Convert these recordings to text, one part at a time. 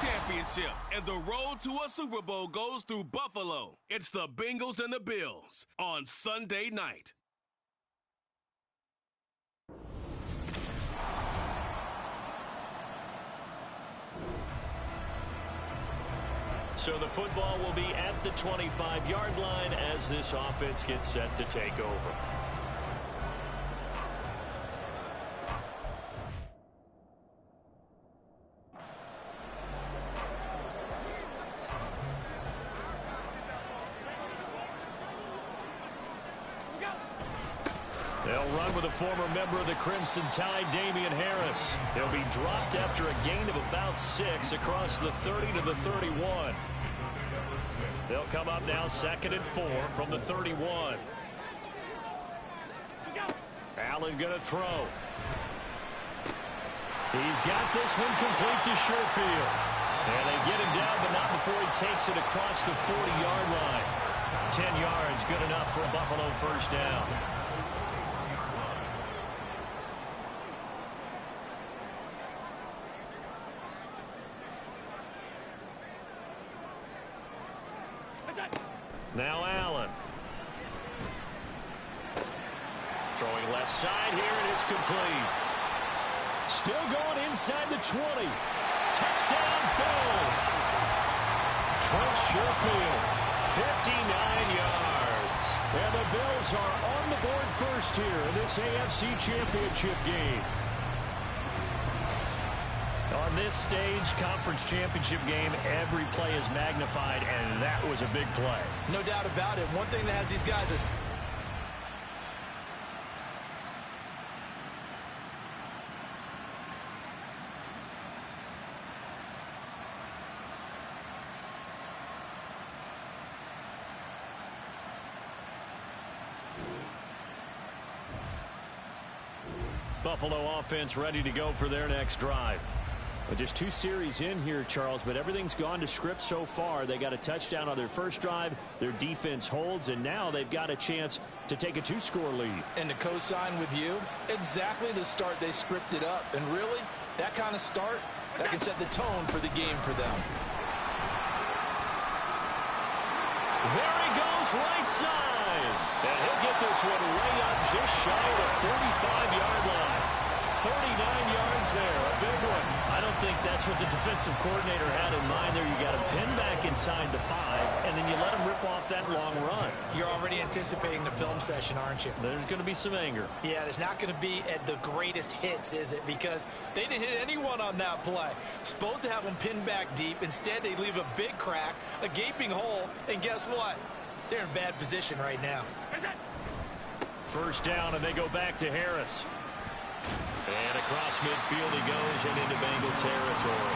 championship, and the road to a Super Bowl goes through Buffalo. It's the Bengals and the Bills on Sunday night. So the football will be at the 25-yard line as this offense gets set to take over. They'll run with a former member of the Crimson Tide, Damian Harris. He'll be dropped after a gain of about 6 across the 30 to the 31. They'll come up now 2nd and 4 from the 31. Allen going to throw. He's got this one complete to Sherfield. And they get him down, but not before he takes it across the 40-yard line. 10 yards, good enough for a Buffalo first down. Now Allen. Throwing left side here, and it's complete. Still going inside the 20. Touchdown, Bills. Trent Sherfield, 59 yards. And the Bills are on the board first here in this AFC Championship game. On this stage, conference championship game, every play is magnified, and that was a big play. No doubt about it. One thing that has these guys is... Buffalo offense ready to go for their next drive. But just 2 series in here, Charles, but everything's gone to script so far. They got a touchdown on their first drive. Their defense holds, and now they've got a chance to take a 2-score lead. And to co-sign with you, exactly the start they scripted up. And really, that kind of start, that can set the tone for the game for them. There he goes, right side. And he'll get this one way up just shy of the 45-yard line. 39 yards there, a big one. I don't think that's what the defensive coordinator had in mind there. You got him pinned back inside the 5, and then you let him rip off that long run. You're already anticipating the film session, aren't you? There's going to be some anger. Yeah, it's not going to be at the greatest hits, is it? Because they didn't hit anyone on that play. Supposed to have them pinned back deep. Instead, they leave a big crack, a gaping hole, and guess what? They're in bad position right now. First down, and they go back to Harris. And across midfield he goes and into Bengal territory.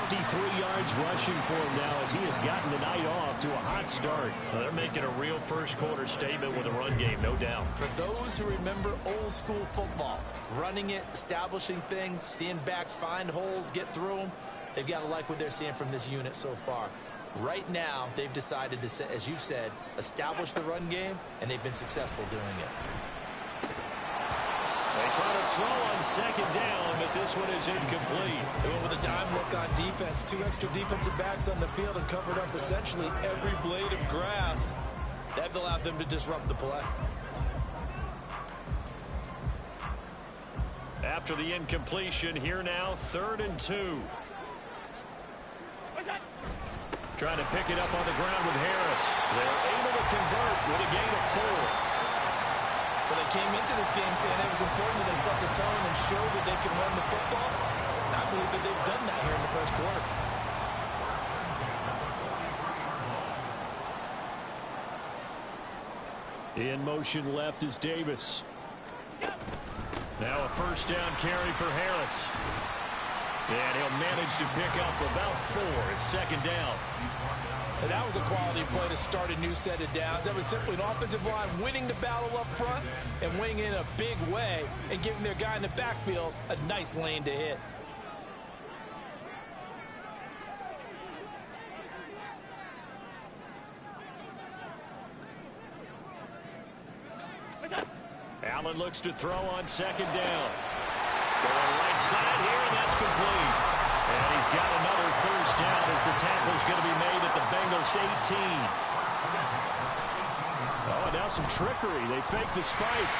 53 yards rushing for him now as he has gotten the night off to a hot start. They're making a real first-quarter statement with a run game, no doubt. For those who remember old-school football, running it, establishing things, seeing backs find holes, get through them, they've got to like what they're seeing from this unit so far. Right now, they've decided to, as you've said, establish the run game, and they've been successful doing it. They try to throw on second down, but this one is incomplete. They went with a dime look on defense. 2 extra defensive backs on the field and covered up essentially every blade of grass. That allowed them to disrupt the play. After the incompletion, here now, 3rd and 2. Trying to pick it up on the ground with Harris. They're able to convert with a gain of 4. Well, they came into this game saying it was important that they set the tone and show that they can run the football. And I believe that they've done that here in the first quarter. In motion left is Davis. Now a first down carry for Harris. And he'll manage to pick up about 4. It's 2nd down. And that was a quality play to start a new set of downs. That was simply an offensive line winning the battle up front and winning in a big way and giving their guy in the backfield a nice lane to hit. Allen looks to throw on 2nd down. Going right side here, and that's complete. And he's got another first down as the tackle's going to be made at the Bengals 18. Oh, and now some trickery. They fake the spike.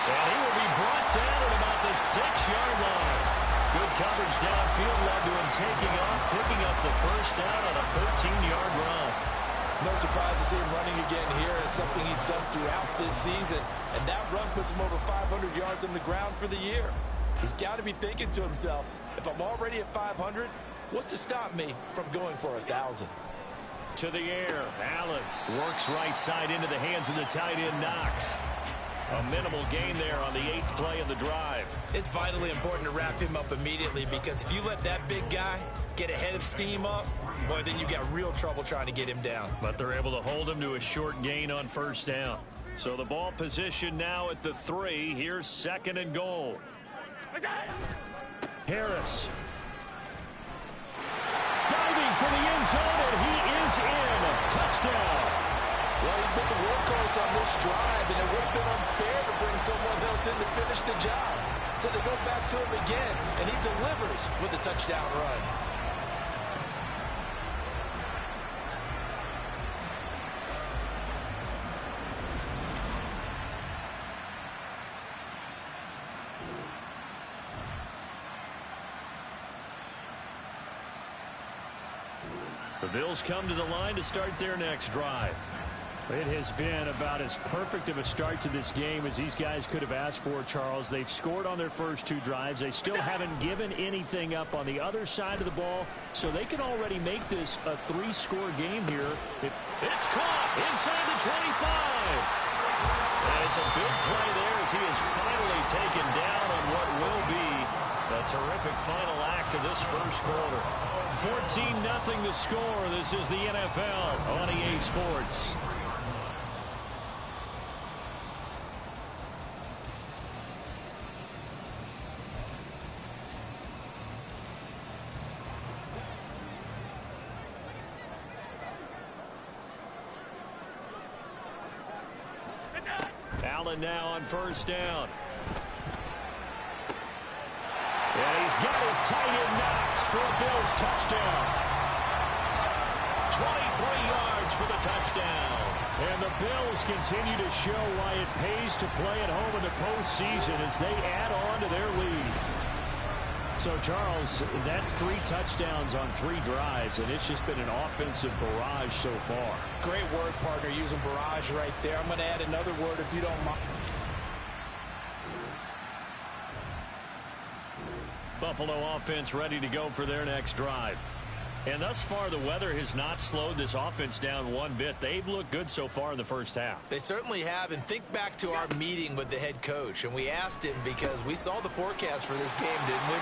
And he will be brought down at about the 6-yard line. Good coverage downfield led to him taking off, picking up the first down on a 13-yard run. No surprise to see him running again here. It's something he's done throughout this season. And that run puts him over 500 yards on the ground for the year. He's got to be thinking to himself, if I'm already at 500, what's to stop me from going for 1,000? To the air. Allen works right side into the hands of the tight end Knox. A minimal gain there on the 8th play of the drive. It's vitally important to wrap him up immediately, because if you let that big guy get a head of steam up, boy, then you got real trouble trying to get him down. But they're able to hold him to a short gain on first down. So the ball position now at the 3. Here's 2nd and goal. Harris. Diving for the end zone, and he is in. Touchdown. Well, he's been the workhorse on this drive, and it would have been unfair to bring someone else in to finish the job. So they go back to him again, and he delivers with a touchdown run. The Bills come to the line to start their next drive. It has been about as perfect of a start to this game as these guys could have asked for, Charles. They've scored on their first 2 drives. They still haven't given anything up on the other side of the ball, so they can already make this a 3-score game here. It's caught inside the 25. And it's a big play there as he is finally taken down on what will be a terrific final act of this first quarter. 14-0 the score. This is the NFL on EA Sports. Allen now on first down. And he's got his tight end Knox for a Bills touchdown. 23 yards for the touchdown. And the Bills continue to show why it pays to play at home in the postseason as they add on to their lead. So, Charles, that's 3 touchdowns on 3 drives, and it's just been an offensive barrage so far. Great word, partner, using barrage right there. I'm going to add another word if you don't mind. Buffalo offense ready to go for their next drive. And thus far, the weather has not slowed this offense down one bit. They've looked good so far in the first half. They certainly have. And think back to our meeting with the head coach. And we asked him, because we saw the forecast for this game, didn't we?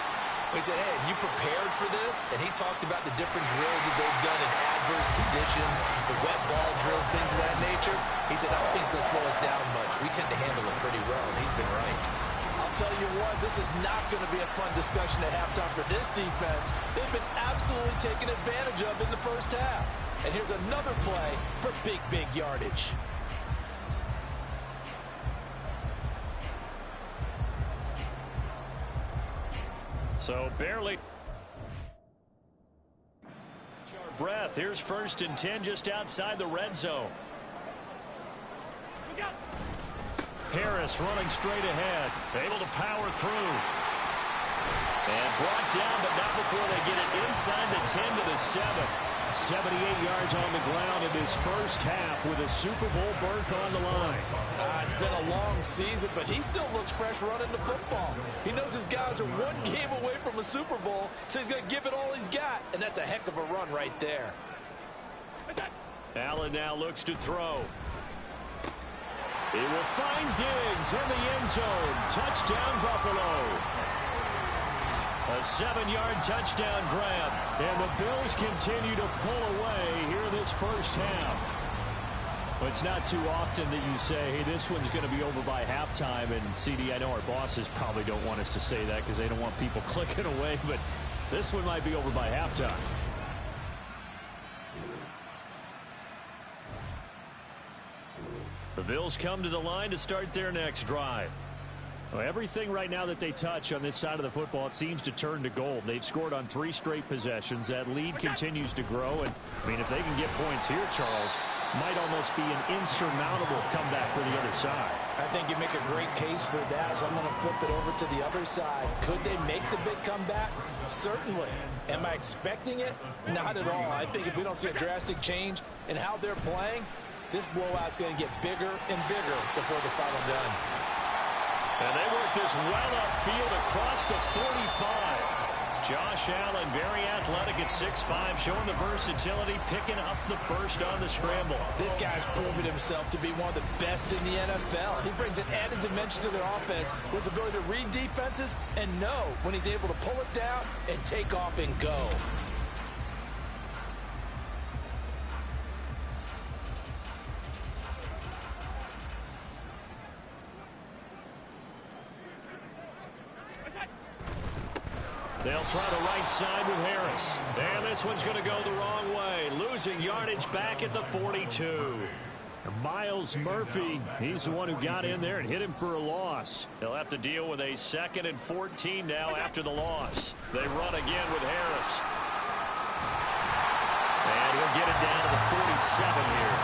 We said, hey, have you prepared for this? And he talked about the different drills that they've done in adverse conditions, the wet ball drills, things of that nature. He said, I don't think it's going to slow us down much. We tend to handle it pretty well, and he's been right. I'll tell you what, this is not going to be a fun discussion at halftime for this defense. They've been absolutely taken advantage of in the first half. And here's another play for big yardage. So barely our breath. Here's 1st and 10 just outside the red zone. Harris running straight ahead, able to power through. And brought down, but not before they get it inside the 10 to the 7. 78 yards on the ground in his first half with a Super Bowl berth on the line. It's been a long season, but he still looks fresh running the football. He knows his guys are 1 game away from a Super Bowl, so he's going to give it all he's got, and that's a heck of a run right there. Allen now looks to throw. He will find Diggs in the end zone. Touchdown, Buffalo. A 7-yard touchdown grab. And the Bills continue to pull away here this first half. Well, it's not too often that you say, hey, this one's going to be over by halftime. And, CD, I know our bosses probably don't want us to say that because they don't want people clicking away. But this one might be over by halftime. The Bills come to the line to start their next drive. Well, everything right now that they touch on this side of the football, it seems to turn to gold. They've scored on 3 straight possessions. That lead continues to grow. And, I mean, if they can get points here, Charles, might almost be an insurmountable comeback for the other side. I think you make a great case for that, so I'm going to flip it over to the other side. Could they make the big comeback? Certainly. Am I expecting it? Not at all. I think if we don't see a drastic change in how they're playing, this blowout's going to get bigger and bigger before the final done. And they work this well upfield across the 45. Josh Allen, very athletic at 6'5", showing the versatility, picking up the first on the scramble. This guy's proven himself to be one of the best in the NFL. He brings an added dimension to their offense with his ability to read defenses and know when he's able to pull it down and take off and go. They'll try the right side with Harris. And this one's going to go the wrong way. Losing yardage back at the 42. Miles Murphy, he's the one who got in there and hit him for a loss. They'll have to deal with a 2nd and 14 now after the loss. They run again with Harris. And he'll get it down to the 47 here.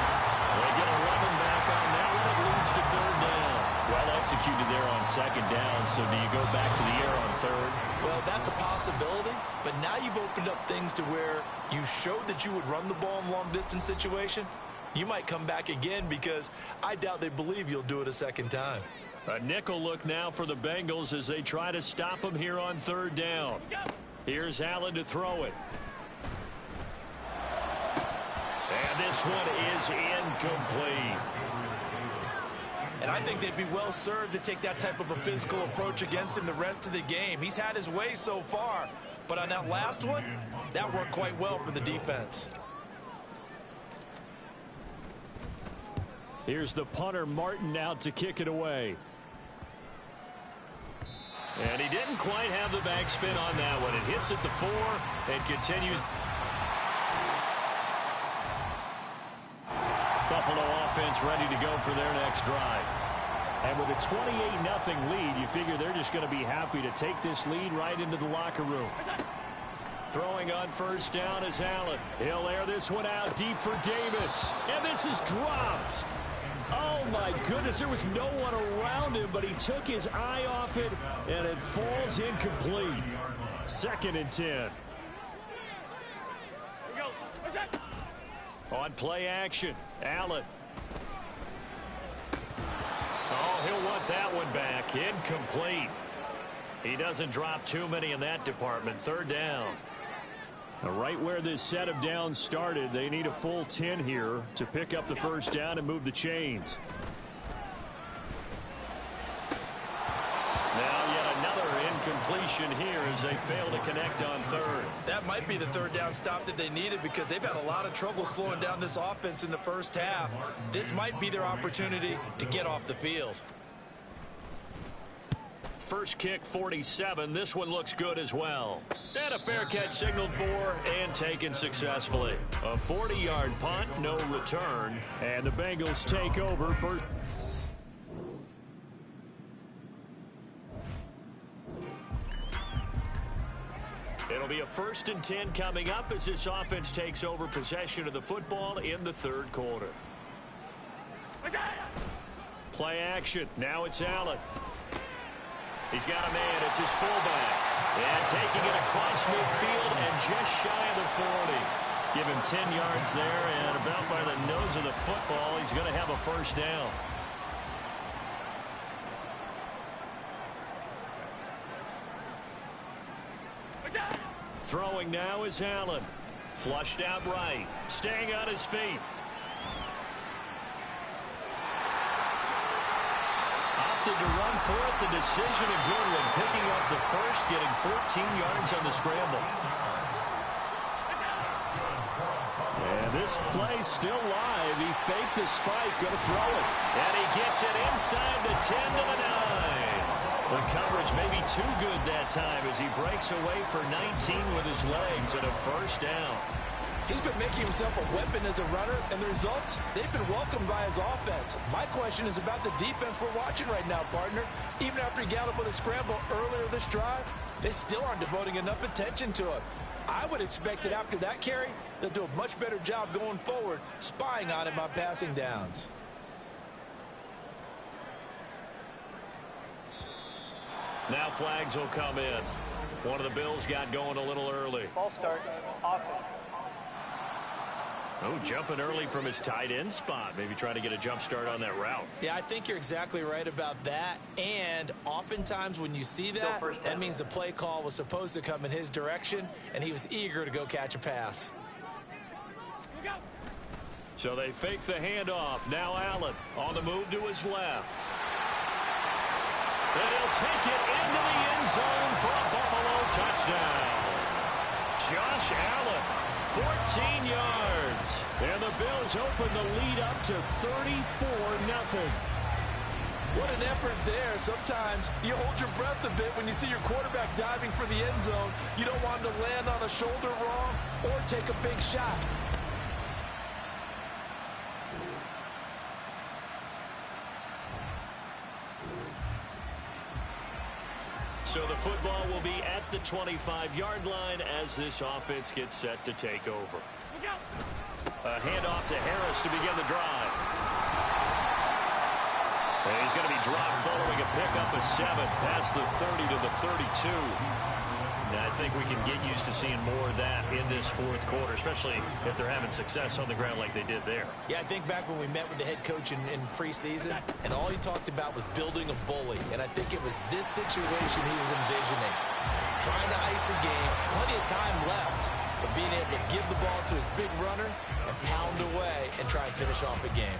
They get 11 back on that one. It leads to 3rd down. Well executed there on 2nd down, so do you go back to the air on 3rd? Well, that's a possibility, but now you've opened up things to where you showed that you would run the ball in long-distance situation. You might come back again because I doubt they believe you'll do it a 2nd time. A nickel look now for the Bengals as they try to stop him here on 3rd down. Here's Allen to throw it. And this one is incomplete. And I think they'd be well served to take that type of a physical approach against him the rest of the game. He's had his way so far, but on that last one, that worked quite well for the defense. Here's the punter, Martin, out to kick it away. And he didn't quite have the backspin on that one. It hits at the 4 and continues. Buffalo offense ready to go for their next drive. And with a 28-0 lead, you figure they're just going to be happy to take this lead right into the locker room. Throwing on 1st down is Allen. He'll air this one out deep for Davis. And this is dropped. Oh, my goodness. There was no one around him, but he took his eye off it, and it falls incomplete. 2nd and 10. On play action, Allen. Oh, he'll want that one back. Incomplete. He doesn't drop too many in that department. 3rd down. Right where this set of downs started, they need a full 10 here to pick up the 1st down and move the chains. Now yet another incompletion here as they fail to connect on 3rd. That might be the 3rd down stop that they needed because they've had a lot of trouble slowing down this offense in the 1st half. This might be their opportunity to get off the field. First kick, 47. This one looks good as well. And a fair catch signaled for and taken successfully. A 40-yard punt, no return. And the Bengals take over for... It'll be a 1st and 10 coming up as this offense takes over possession of the football in the 3rd quarter. Play action. Now it's Allen. He's got a man. It's his fullback. And taking it across midfield and just shy of the 40. Give him 10 yards there, and about by the nose of the football, he's going to have a 1st down. Throwing now is Allen. Flushed out right. Staying on his feet. Opted to run for it. The decision a good one. Picking up the 1st, getting 14 yards on the scramble. And this play still live. He faked the spike. Going to throw it. And he gets it inside the 10 to the 9. The coverage may be too good that time as he breaks away for 19 with his legs and a 1st down. He's been making himself a weapon as a runner, and the results, they've been welcomed by his offense. My question is about the defense we're watching right now, partner. Even after he got up with a scramble earlier this drive, they still aren't devoting enough attention to him. I would expect that after that carry, they'll do a much better job going forward, spying on him on passing downs. Now flags will come in. One of the Bills got going a little early. Ball start, offense. Oh, jumping early from his tight end spot. Maybe trying to get a jump start on that route. Yeah, I think you're exactly right about that. And oftentimes when you see that, that means the play call was supposed to come in his direction, and he was eager to go catch a pass. So they fake the handoff. Now Allen on the move to his left. And he'll take it into the end zone for a Buffalo touchdown. Josh Allen, 14 yards. And the Bills open the lead up to 34-0. What an effort there. Sometimes you hold your breath a bit when you see your quarterback diving for the end zone. You don't want him to land on a shoulder wrong or take a big shot. So the football will be at the 25-yard line as this offense gets set to take over. A handoff to Harris to begin the drive. And he's going to be dropped following a pickup of 7 past the 30 to the 32. And I think we can get used to seeing more of that in this fourth quarter, especially if they're having success on the ground like they did there. Yeah, I think back when we met with the head coach in preseason, and all he talked about was building a bully. And I think it was this situation he was envisioning. Trying to ice a game, plenty of time left, but being able to give the ball to his big runner and pound away and try and finish off a game.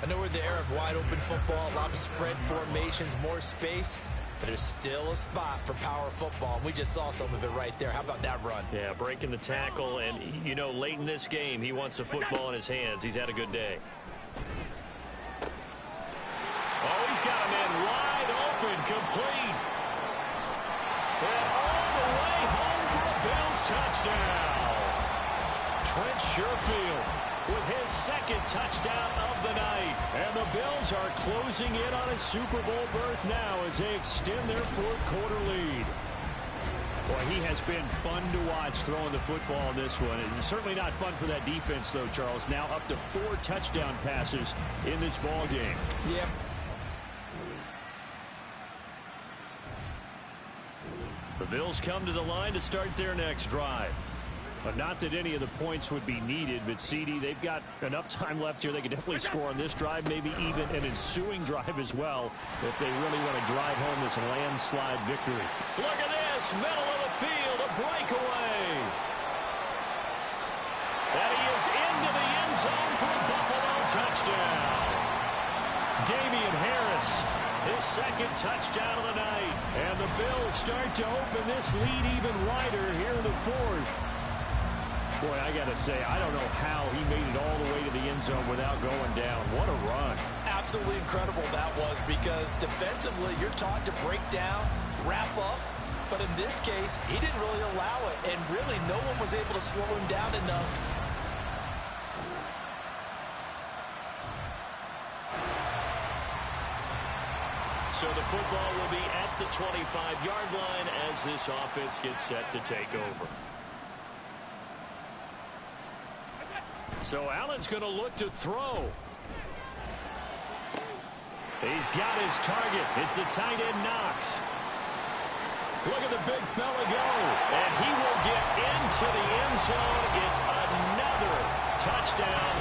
I know we're in the era of wide-open football, a lot of spread formations, more space, but there's still a spot for power football, and we just saw some of it right there. How about that run? Yeah, breaking the tackle, and, you know, late in this game, he wants the football in his hands. He's had a good day. Oh, he's got him in wide open, complete. And all the way home for a Bills touchdown. Trent Sherfield with his second touchdown of the night. And the Bills are closing in on a Super Bowl berth now as they extend their fourth quarter lead. Boy, he has been fun to watch throwing the football in this one. It's certainly not fun for that defense, though, Charles. Now up to 4 touchdown passes in this ball game. Yep. The Bills come to the line to start their next drive. But not that any of the points would be needed, but CD, they've got enough time left here. They could definitely score on this drive, maybe even an ensuing drive as well, if they really want to drive home this landslide victory. Look at this, middle of the field, a breakaway. And he is into the end zone for a Buffalo touchdown. Damian Harris, his second touchdown of the night. And the Bills start to open this lead even wider here in the fourth. Boy, I got to say, I don't know how he made it all the way to the end zone without going down. What a run. Absolutely incredible that was, because defensively you're taught to break down, wrap up, but in this case he didn't really allow it, and really no one was able to slow him down enough. So the football will be at the 25-yard line as this offense gets set to take over. So Allen's going to look to throw. He's got his target. It's the tight end Knox. Look at the big fella go. And he will get into the end zone. It's another touchdown.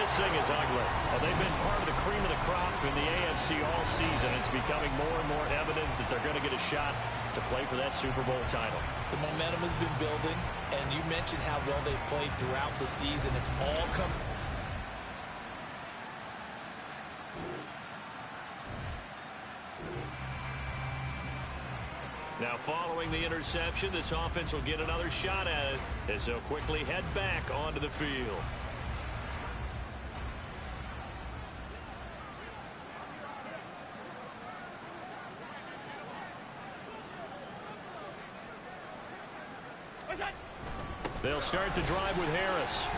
This thing is ugly. Well, they've been part of the cream of the crop in the AFC all season. It's becoming more and more evident that they're going to get a shot to play for that Super Bowl title. The momentum has been building, and you mentioned how well they've played throughout the season. It's all coming. Now, following the interception, this offense will get another shot at it as they'll quickly head back onto the field. They'll start the drive with Harris.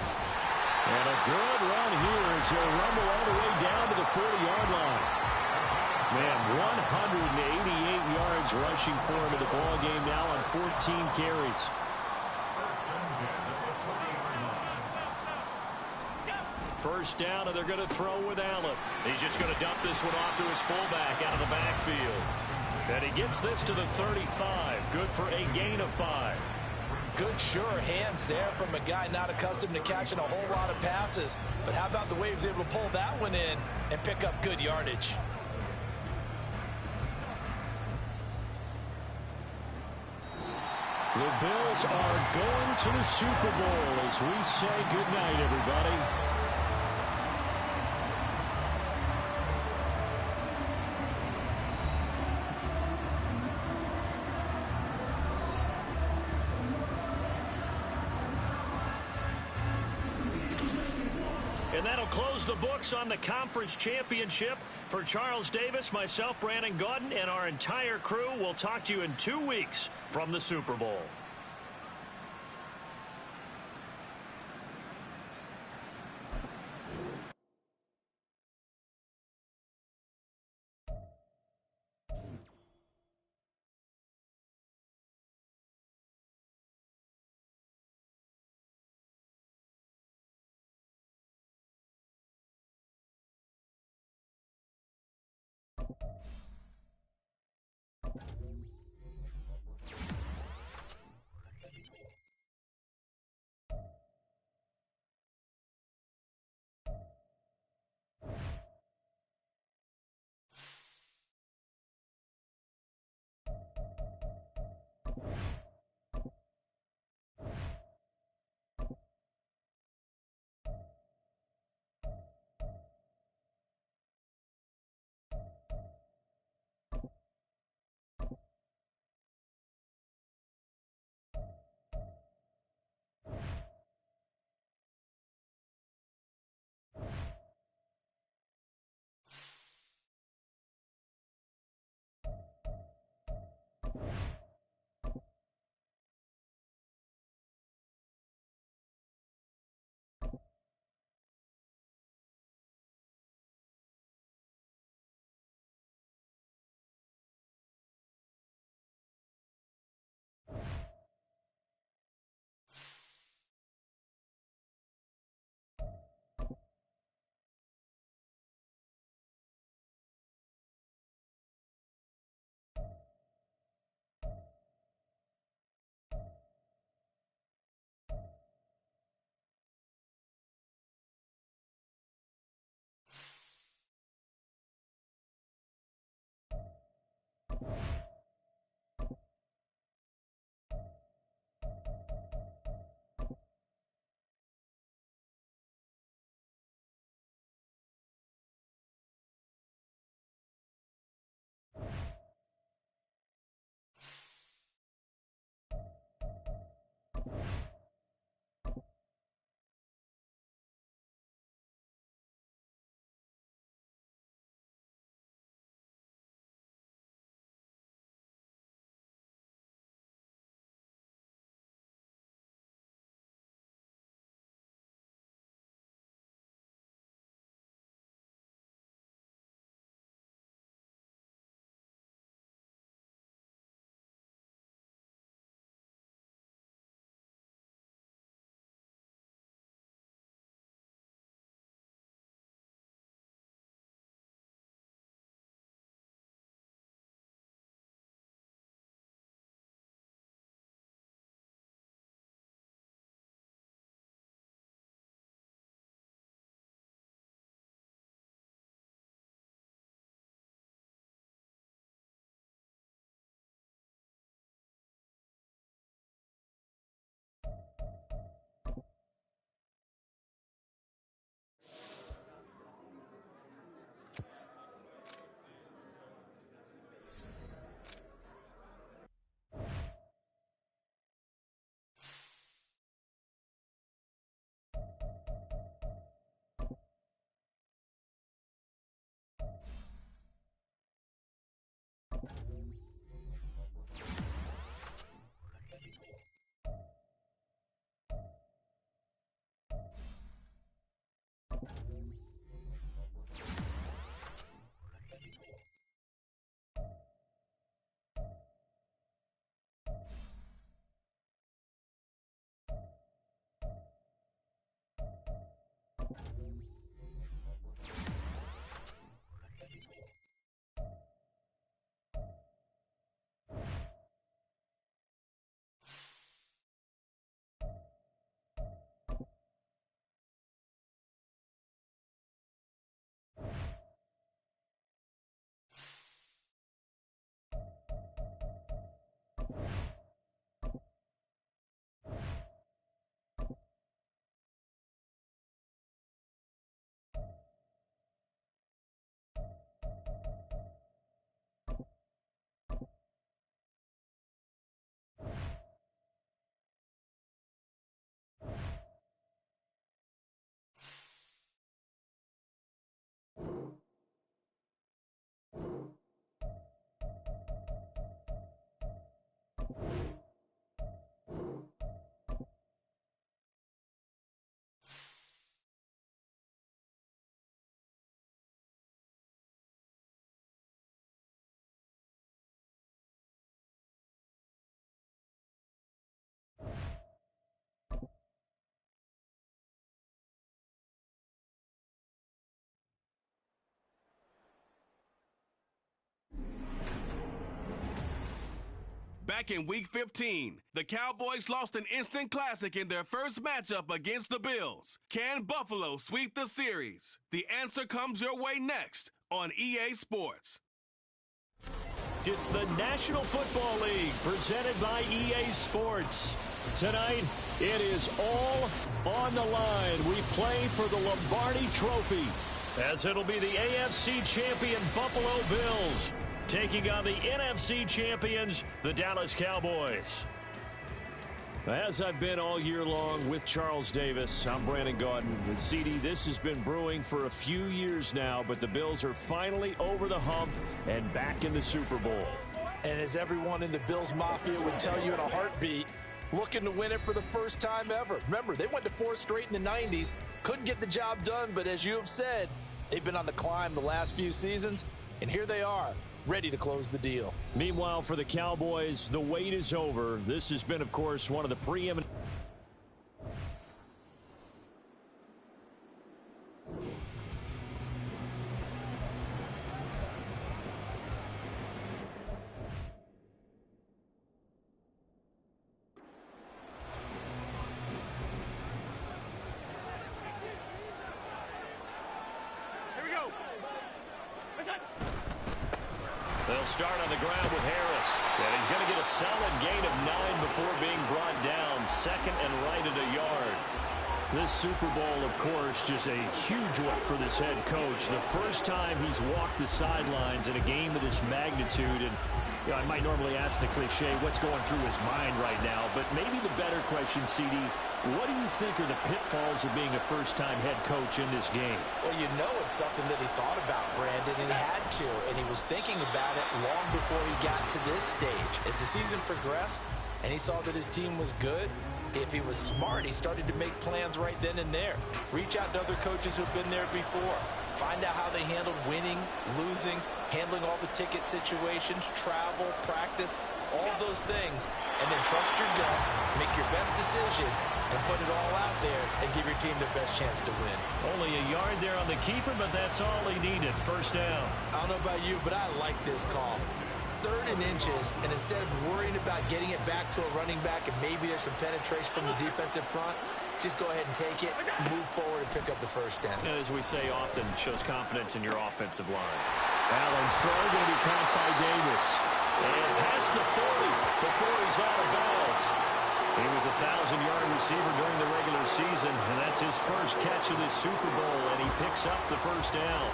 And a good run here as he'll rumble all the way down to the 40-yard line. Man, 188 yards rushing for him in the ball game now on 14 carries. First down, and they're going to throw with Allen. He's just going to dump this one off to his fullback out of the backfield. And he gets this to the 35. Good for a gain of 5. Good, sure hands there from a guy not accustomed to catching a whole lot of passes. But how about the way he was able to pull that one in and pick up good yardage? The Bills are going to the Super Bowl as we say goodnight, everybody. And that'll close the books on the conference championship. For Charles Davis, myself, Brandon Gaudin, and our entire crew, we'll talk to you in 2 weeks from the Super Bowl. Back in Week 15, the Cowboys lost an instant classic in their first matchup against the Bills. Can Buffalo sweep the series? The answer comes your way next on EA Sports. It's the National Football League presented by EA Sports. Tonight, it is all on the line. We play for the Lombardi Trophy, as it'll be the AFC champion Buffalo Bills taking on the NFC champions, the Dallas Cowboys. As I've been all year long with Charles Davis, I'm Brandon Gaudin. With CD, this has been brewing for a few years now, but the Bills are finally over the hump and back in the Super Bowl. And as everyone in the Bills Mafia would tell you in a heartbeat, looking to win it for the first time ever. Remember, they went to 4 straight in the 90s, couldn't get the job done, but as you have said, they've been on the climb the last few seasons, and here they are, ready to close the deal. Meanwhile, for the Cowboys, the wait is over. This has been, of course, one of the preeminent... They'll start on the ground with Harris. And he's going to get a solid gain of 9 before being brought down. Second and right at a yard. This Super Bowl, of course, just a huge one for this head coach. The first time he's walked the sidelines in a game of this magnitude. And you know, I might normally ask the cliche, what's going through his mind right now? But maybe the better question, CD, what do you think are the pitfalls of being a first-time head coach in this game? Well, you know it's something that he thought about, Brandon, and he had to. And he was thinking about it long before he got to this stage. As the season progressed and he saw that his team was good, if he was smart, he started to make plans right then and there. Reach out to other coaches who've been there before. Find out how they handled winning, losing, handling all the ticket situations, travel, practice, all those things. And then trust your gut, make your best decision, and put it all out there and give your team the best chance to win. Only a yard there on the keeper, but that's all he needed. First down. I don't know about you, but I like this call. 3rd and inches, and instead of worrying about getting it back to a running back and maybe there's some penetration from the defensive front, just go ahead and take it, move forward, and pick up the first down. As we say often, shows confidence in your offensive line. Allen's throw going to be caught by Davis. And past the 40 before he's out of bounds. He was a 1,000-yard receiver during the regular season, and that's his first catch of this Super Bowl, and he picks up the first down.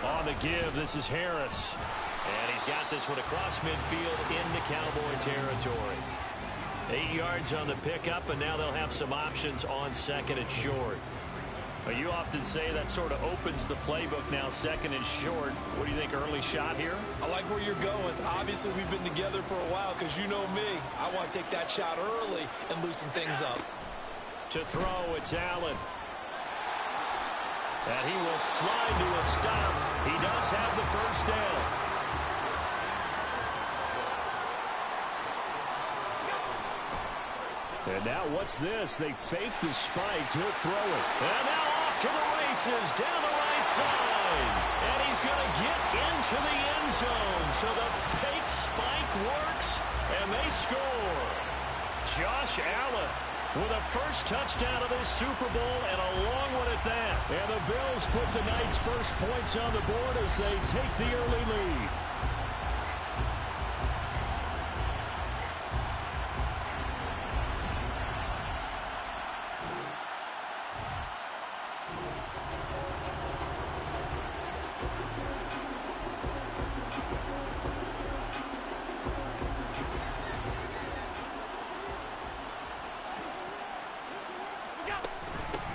On the give, this is Harris. And he's got this one across midfield into Cowboy territory. 8 yards on the pickup, and now they'll have some options on second and short. You often say that sort of opens the playbook now, second and short. What do you think, early shot here? I like where you're going. Obviously, we've been together for a while because you know me. I want to take that shot early and loosen things up. To throw, it's Allen. And he will slide to a stop. He does have the first down. And now what's this? They fake the spike. He'll throw it. And now off to the races down the right side. And he's going to get into the end zone. So the fake spike works, and they score. Josh Allen with a first touchdown of this Super Bowl, and a long one at that. And the Bills put the night's first points on the board as they take the early lead.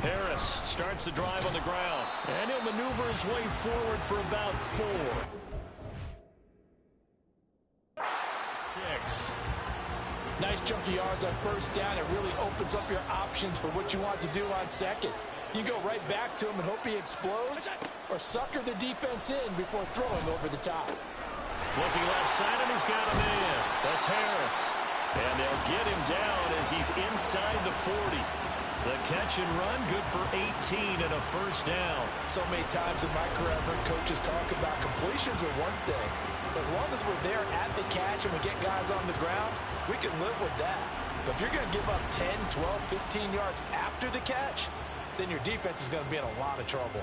Harris starts the drive on the ground, and he'll maneuver his way forward for about 4. 6. Nice chunky yards on first down. It really opens up your options for what you want to do on second. You go right back to him and hope he explodes, or sucker the defense in before throwing over the top. Looking left side, and he's got a man. That's Harris. And they'll get him down as he's inside the 40. The catch and run, good for 18 and a first down. So many times in my career, I've heard coaches talk about completions are one thing. As long as we're there at the catch and we get guys on the ground, we can live with that. But if you're going to give up 10, 12, 15 yards after the catch, then your defense is going to be in a lot of trouble.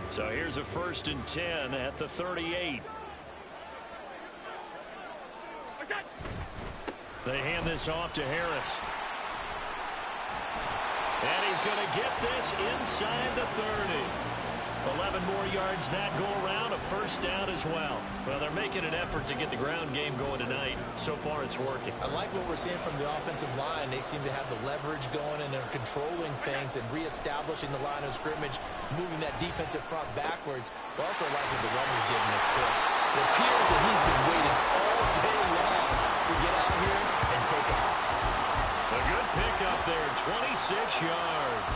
So here's a 1st and 10 at the 38. They hand this off to Harris. And he's going to get this inside the 30. 11 more yards that go around, a first down as well. Well, they're making an effort to get the ground game going tonight. So far, it's working. I like what we're seeing from the offensive line. They seem to have the leverage going, and they're controlling things and reestablishing the line of scrimmage, moving that defensive front backwards. But also like what the runner's giving us, too. It appears that he's been waiting all day long to get out here and take off. A good pickup there, 26 yards.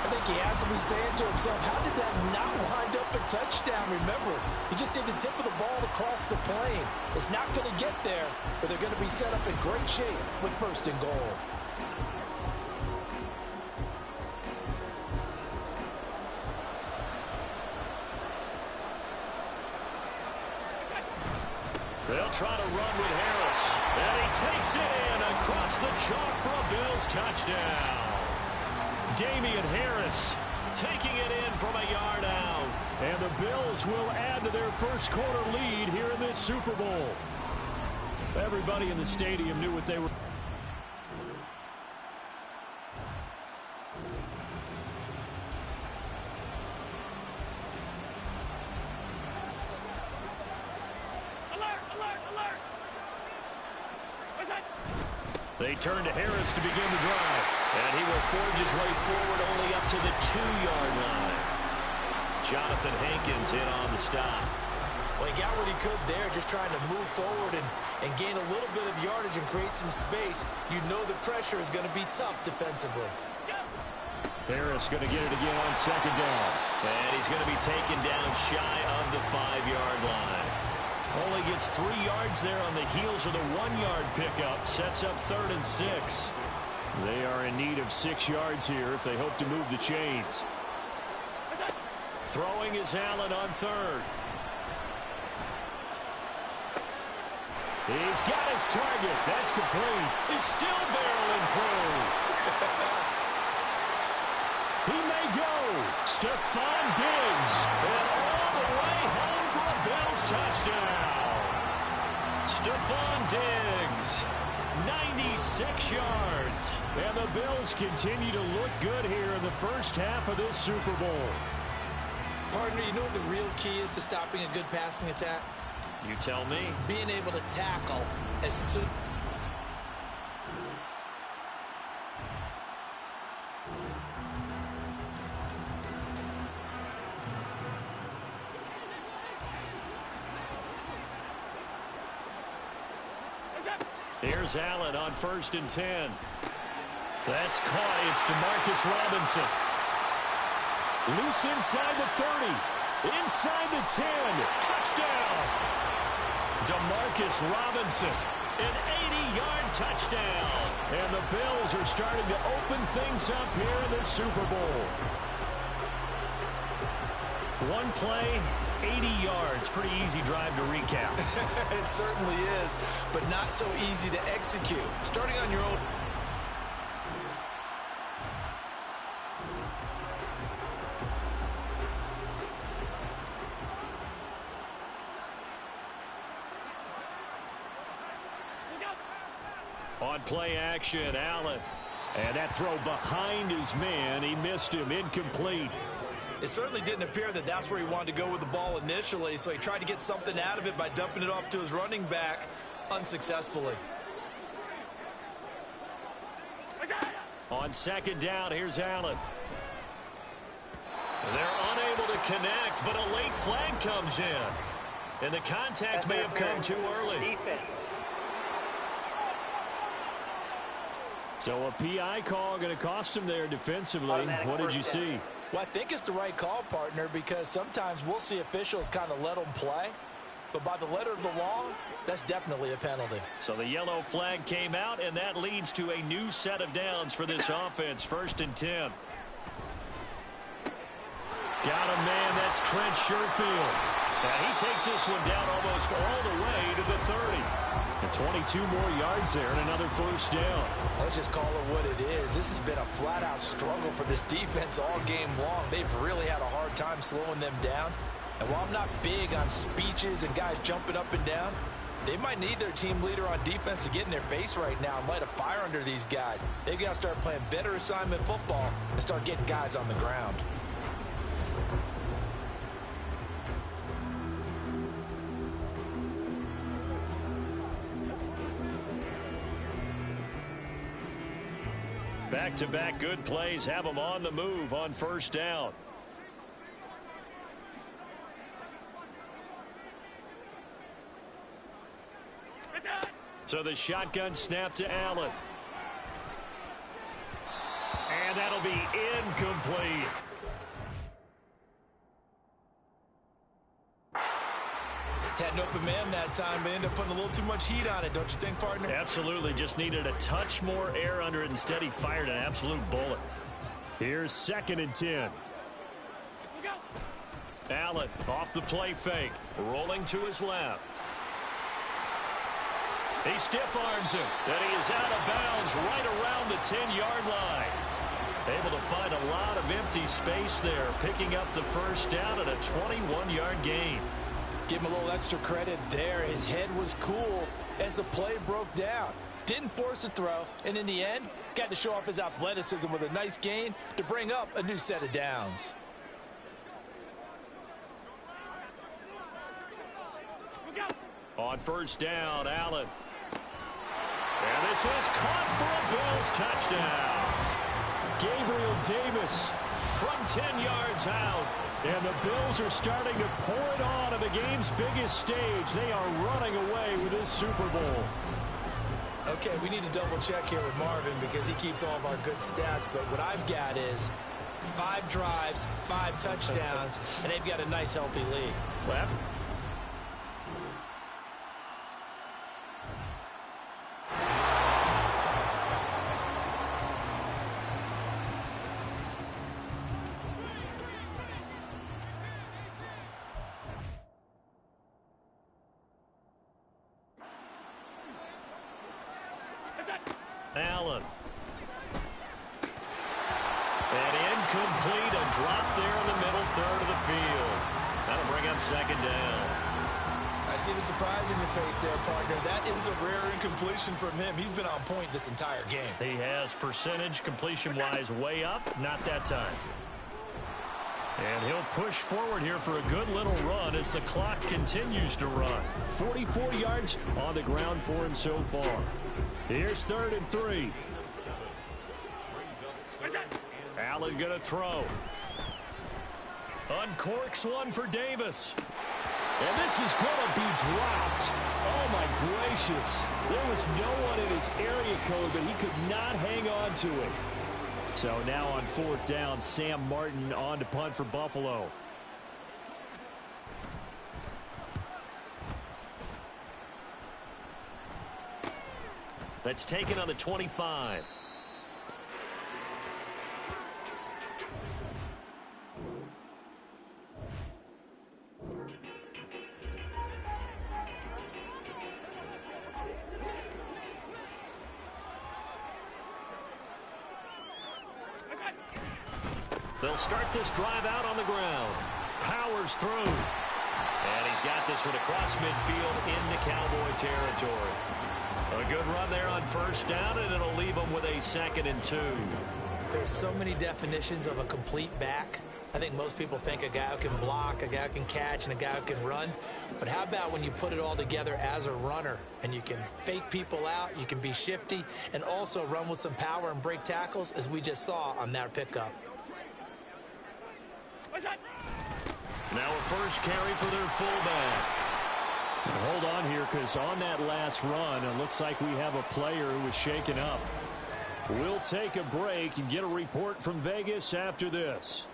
I think he has to be saying to himself, how did that not wind up a touchdown? Remember, he just did the tip of the ball across the plane. It's not going to get there, but they're going to be set up in great shape with 1st and goal. They'll try to run with Harris. And he takes it in across the chalk for a Bills touchdown. Damian Harris taking it in from a yard out. And the Bills will add to their first quarter lead here in this Super Bowl. Everybody in the stadium knew what they were. They turn to Harris to begin the drive. And he will forge his way forward only up to the 2-yard line. Jonathan Hankins in on the stop. Well, he got what he could there, just trying to move forward and gain a little bit of yardage and create some space. You know the pressure is going to be tough defensively. Harris going to get it again on 2nd down. And he's going to be taken down shy of the 5-yard line. Only gets 3 yards there on the heels of the 1-yard pickup. Sets up 3rd and 6. They are in need of 6 yards here if they hope to move the chains. Throwing is Allen on 3rd. He's got his target. That's complete. He's still barreling through. He may go. Stephon Diggs. And all the way home for a Bills touchdown. Stephon Diggs. 96 yards. And the Bills continue to look good here in the first half of this Super Bowl. Partner, you know what the real key is to stopping a good passing attack? You tell me. Being able to tackle as soon. Here's Allen on 1st and 10. That's caught. It's DeMarcus Robinson. Loose inside the 30. Inside the 10. Touchdown. DeMarcus Robinson. An 80-yard touchdown. And the Bills are starting to open things up here in the Super Bowl. One play, 80 yards. Pretty easy drive to recap. It certainly is, but not so easy to execute. Starting on your own. On play action, Allen. And that throw behind his man. He missed him. Incomplete. It certainly didn't appear that that's where he wanted to go with the ball initially, so he tried to get something out of it by dumping it off to his running back unsuccessfully. On 2nd down, here's Allen. They're unable to connect, but a late flag comes in. And the contact may have come too early. So a PI call going to cost him there defensively. What did you see? Well, I think it's the right call, partner, because sometimes we'll see officials kind of let them play. But by the letter of the law, That's definitely a penalty. So the yellow flag came out, and that leads to a new set of downs for this offense. 1st and 10. Got a man, that's Trent Sherfield. And he takes this one down almost all the way to the 30. And 22 more yards there and another 1st down. Let's just call it what it is. This has been a flat-out struggle for this defense all game long. They've really had a hard time slowing them down. And while I'm not big on speeches and guys jumping up and down, they might need their team leader on defense to get in their face right now and light a fire under these guys. They've got to start playing better assignment football and start getting guys on the ground. Back-to-back good plays have them on the move on 1st down. So the shotgun snap to Allen. And that'll be incomplete. Had an open man that time, but ended up putting a little too much heat on it, don't you think, partner? Absolutely. Just needed a touch more air under it. Instead, he fired an absolute bullet. Here's 2nd and 10. Allen off the play fake. Rolling to his left. He stiff arms him. And he is out of bounds right around the 10-yard line. Able to find a lot of empty space there. Picking up the 1st down and a 21-yard gain. Give him a little extra credit there. His head was cool as the play broke down. Didn't force a throw, and in the end, got to show off his athleticism with a nice gain to bring up a new set of downs. On 1st down, Allen. And this is caught for a Bills touchdown. Gabriel Davis from 10 yards out. And the Bills are starting to pour it on the game's biggest stage. They are running away with this Super Bowl. Okay, we need to double check here with Marvin because he keeps all of our good stats. But what I've got is 5 drives, 5 touchdowns, and they've got a nice healthy lead. Left. Allen. And incomplete, a drop there in the middle third of the field. That'll bring up 2nd down. I see the surprise in your face there, partner. That is a rare incompletion from him. He's been on point this entire game. He has percentage completion-wise way up, not that time. And he'll push forward here for a good little run as the clock continues to run. 44 yards on the ground for him so far. Here's 3rd and 3. Allen going to throw. Uncorks one for Davis. And this is going to be dropped. Oh, my gracious. There was no one in his area code, but he could not hang on to it. So now on 4th down, Sam Martin on to punt for Buffalo. That's taken on the 25. They'll start this drive out on the ground. Powers through. And he's got this one across midfield into Cowboy territory. A good run there on 1st down, and it'll leave them with a 2nd and 2. There's so many definitions of a complete back. I think most people think a guy who can block, a guy who can catch, and a guy who can run. But how about when you put it all together as a runner, and you can fake people out, you can be shifty, and also run with some power and break tackles, as we just saw on that pickup. Now a first carry for their fullback. Hold on here, because on that last run, it looks like we have a player who was shaken up. We'll take a break and get a report from Vegas after this.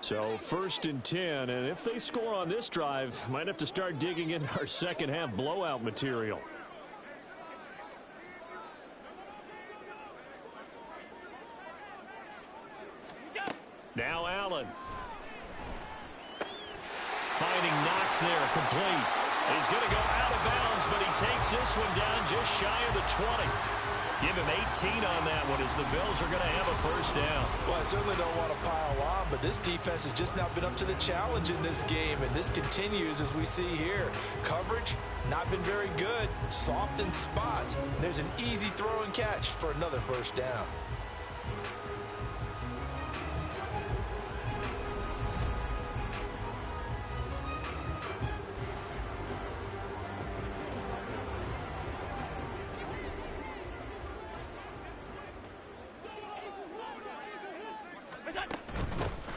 So 1st and 10, and if they score on this drive, might have to start digging into our second half blowout material. Now Allen. Finding Knox there, complete. He's going to go out of bounds, but he takes this one down just shy of the 20. Give him 18 on that one as the Bills are going to have a first down. Well, I certainly don't want to pile on, but this defense has just not been up to the challenge in this game, and this continues as we see here. Coverage, not been very good. Soft in spots. There's an easy throw and catch for another first down.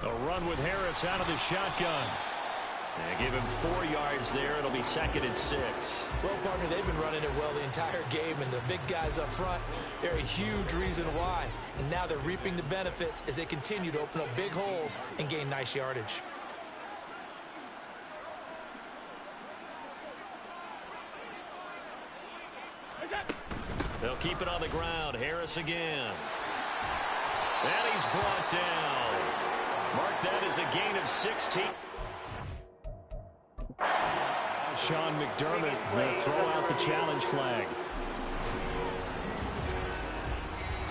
A run with Harris out of the shotgun. And give him 4 yards there. It'll be 2nd and 6. Well, partner, they've been running it well the entire game, and the big guys up front, they're a huge reason why. And now they're reaping the benefits as they continue to open up big holes and gain nice yardage. They'll keep it on the ground. Harris again. And he's brought down. Mark that as a gain of 16. Sean McDermott will throw out the challenge flag.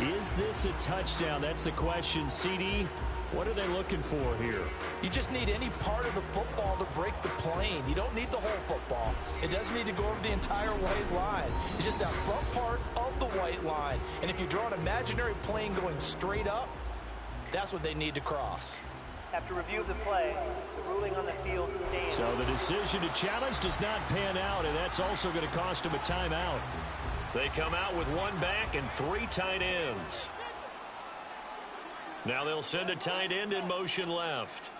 Is this a touchdown? That's the question. CD, what are they looking for here? You just need any part of the football to break the plane. You don't need the whole football. It doesn't need to go over the entire white line. It's just that front part of the white line. And if you draw an imaginary plane going straight up, that's what they need to cross. After review of the play, the ruling on the field stands. So the decision to challenge does not pan out, and that's also going to cost him a timeout. They come out with 1 back and 3 tight ends. Now they'll send a tight end in motion left.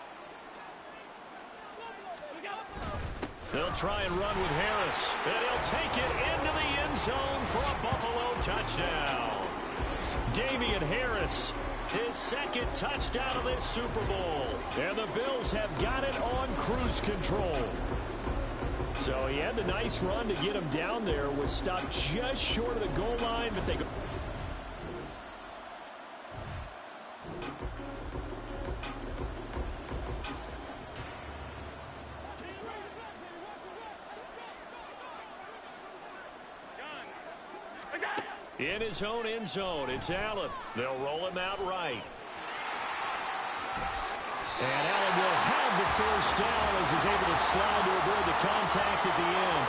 They'll try and run with Harris, and he'll take it into the end zone for a Buffalo touchdown. Damian Harris, his 2nd touchdown of this Super Bowl. And the Bills have got it on cruise control. So he had the nice run to get him down there. Was stopped just short of the goal line, but they go. In his own end zone, it's Allen. They'll roll him out right. And Allen will have the first down as he's able to slide to avoid the contact at the end.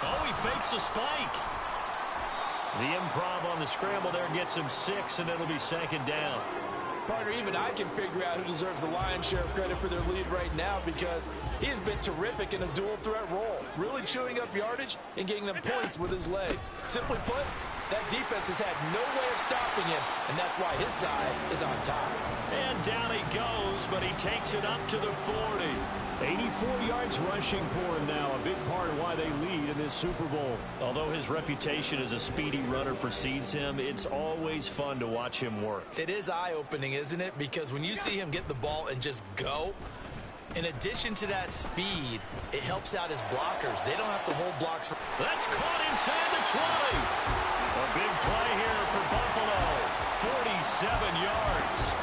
Oh, he fakes a spike. The improv on the scramble there gets him 6, and it'll be 2nd down. Partner, even I can figure out who deserves the lion's share of credit for their lead right now, because he has been terrific in a dual threat role, really chewing up yardage and getting them points with his legs. Simply put, that defense has had no way of stopping him, and that's why his side is on top. And down he goes, but he takes it up to the 40. 84 yards rushing for him now, a big part of why they lead in this Super Bowl. Although his reputation as a speedy runner precedes him, it's always fun to watch him work. It is eye-opening, isn't it? Because when you see him get the ball and just go, in addition to that speed, it helps out his blockers. They don't have to hold blocks. That's caught inside the 20. A big play here for Buffalo. 47 yards.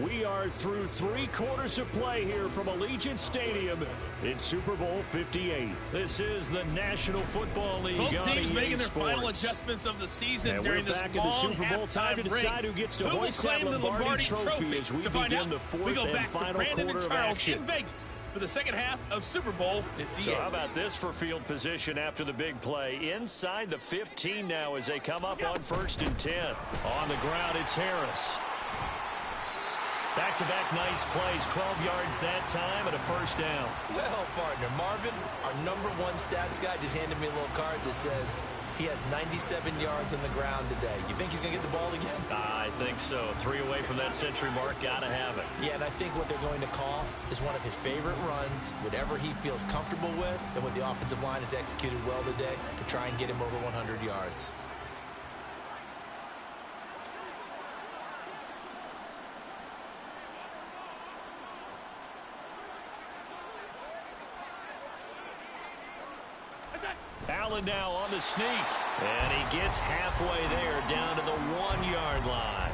We are through 3 quarters of play here from Allegiant Stadium in Super Bowl 58. This is the National Football League. Both teams on EA making their Sports. Final adjustments of the season And during we're this back long in the Super Bowl time to decide who gets to hoist that Lombardi trophy as we to find begin out, the 4th we go and back to final Brandon quarter and of Charles action. in Vegas for the second half of Super Bowl 58. So how about this for field position after the big play? Inside the 15 now as they come up on 1st and 10. On the ground, it's Harris. Back-to-back nice plays, 12 yards that time and a first down. Well, partner, Marvin, our #1 stats guy, just handed me a little card that says He has 97 yards on the ground today. You think he's going to get the ball again? I think so. 3 away from that century mark. Got to have it. Yeah, and I think what they're going to call is one of his favorite runs, whatever he feels comfortable with, and what the offensive line has executed well today to try and get him over 100 yards. Allen now on the sneak. And he gets halfway there, down to the 1-yard line.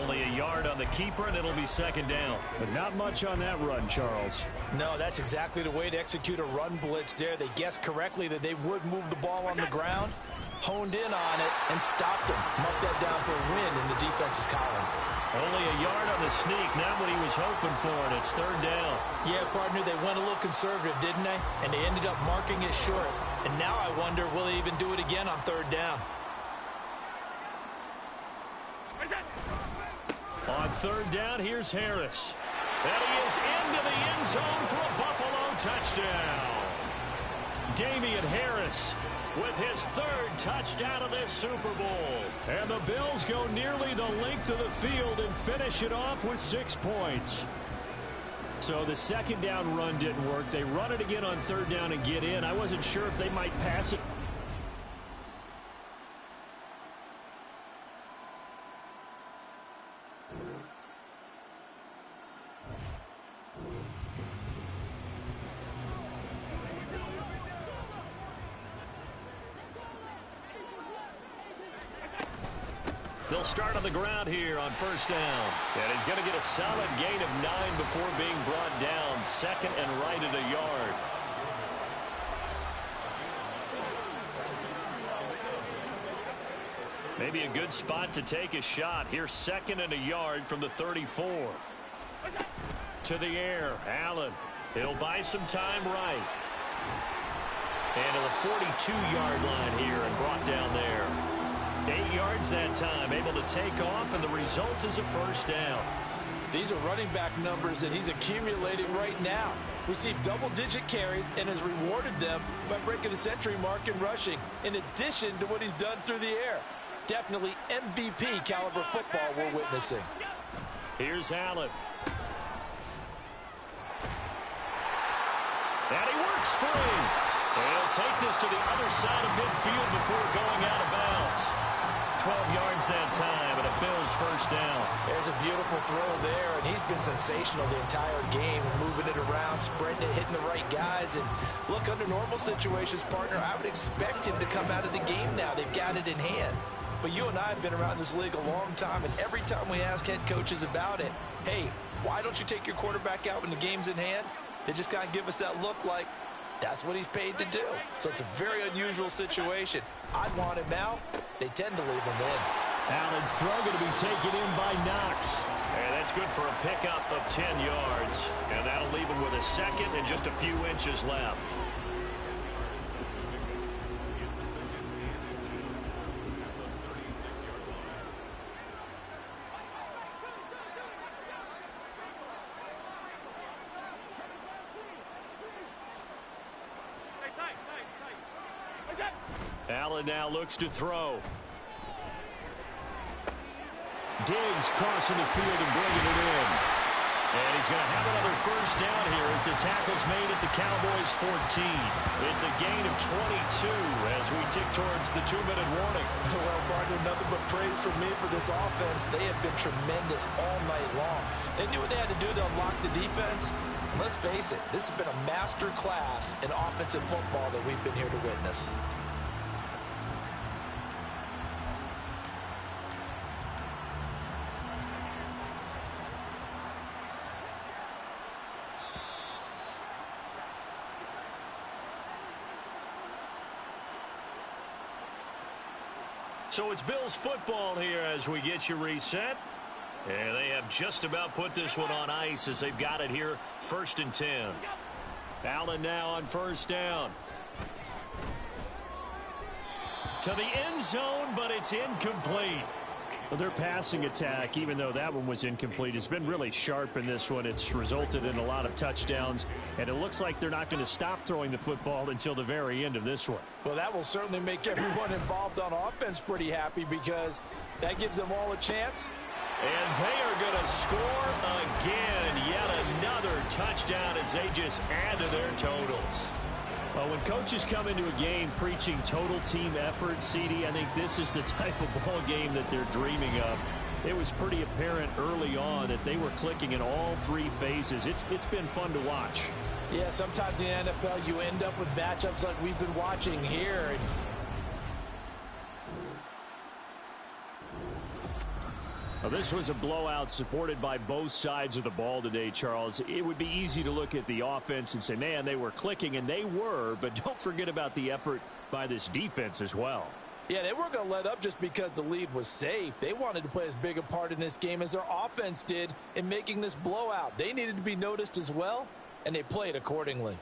Only a yard on the keeper, and it'll be second down. But not much on that run, Charles. No, that's exactly the way to execute a run blitz there. They guessed correctly that they would move the ball on the ground, honed in on it, and stopped him. Marked that down for a win in the defense's column. Only a yard on the sneak, not what he was hoping for, and it's third down. Yeah, partner, they went a little conservative, didn't they? And they ended up marking it short. And now I wonder, will they even do it again on third down? On third down, here's Harris. And he is into the end zone for a Buffalo touchdown. Damian Harris with his third touchdown of this Super Bowl. And the Bills go nearly the length of the field and finish it off with 6 points. So the second down run didn't work. They run it again on third down and get in. I wasn't sure if they might pass it. They'll start on the ground here on first down. And he's going to get a solid gain of 9 before being brought down. Second and right at a yard. Maybe a good spot to take a shot. Here's second and a yard from the 34. To the air, Allen. He'll buy some time right. And to the 42-yard line here and brought down there. 8 yards that time, able to take off, and the result is a first down. These are running back numbers that he's accumulating right now. Received double-digit carries and has rewarded them by breaking the century mark in rushing, in addition to what he's done through the air. Definitely MVP caliber football we're witnessing. Here's Allen. And he works free. And he'll take this to the other side of midfield before going out of bounds. 12 yards that time, and a Bills first down. There's a beautiful throw there, and he's been sensational the entire game, moving it around, spreading it, hitting the right guys. And look, under normal situations, partner, I would expect him to come out of the game now. They've got it in hand. But you and I have been around this league a long time, and every time we ask head coaches about it, hey, why don't you take your quarterback out when the game's in hand? They just kind of give us that look like that's what he's paid to do. So it's a very unusual situation. I'd want him out. They tend to leave him in. Allen's throw going to be taken in by Knox. And that's good for a pickup of 10 yards. And that'll leave him with a second and just a few inches left. Allen now looks to throw. Diggs crossing the field and bringing it in. And he's going to have another first down here as the tackle's made at the Cowboys' 14. It's a gain of 22 as we tick towards the 2-minute warning. Well, partner, nothing but praise from me for this offense. They have been tremendous all night long. They knew what they had to do to unlock the defense. Let's face it, this has been a master class in offensive football that we've been here to witness. So it's Bills football here as we get you reset. And they have just about put this one on ice as they've got it here, 1st and 10. Allen now on first down. To the end zone, but it's incomplete. Well, their passing attack, even though that one was incomplete, has been really sharp in this one. It's resulted in a lot of touchdowns, and it looks like they're not going to stop throwing the football until the very end of this one. Well, that will certainly make everyone involved on offense pretty happy because that gives them all a chance. And they are going to score again. Yet another touchdown as they just add to their totals. Well, when coaches come into a game preaching total team effort, CD, I think this is the type of ball game that they're dreaming of. It was pretty apparent early on that they were clicking in all three phases. It's been fun to watch. Yeah, sometimes in the NFL you end up with matchups like we've been watching here. Well, this was a blowout supported by both sides of the ball today, Charles. It would be easy to look at the offense and say, man, they were clicking, and they were, but don't forget about the effort by this defense as well. Yeah, they weren't going to let up just because the lead was safe. They wanted to play as big a part in this game as their offense did in making this blowout. They needed to be noticed as well, and they played accordingly.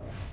now.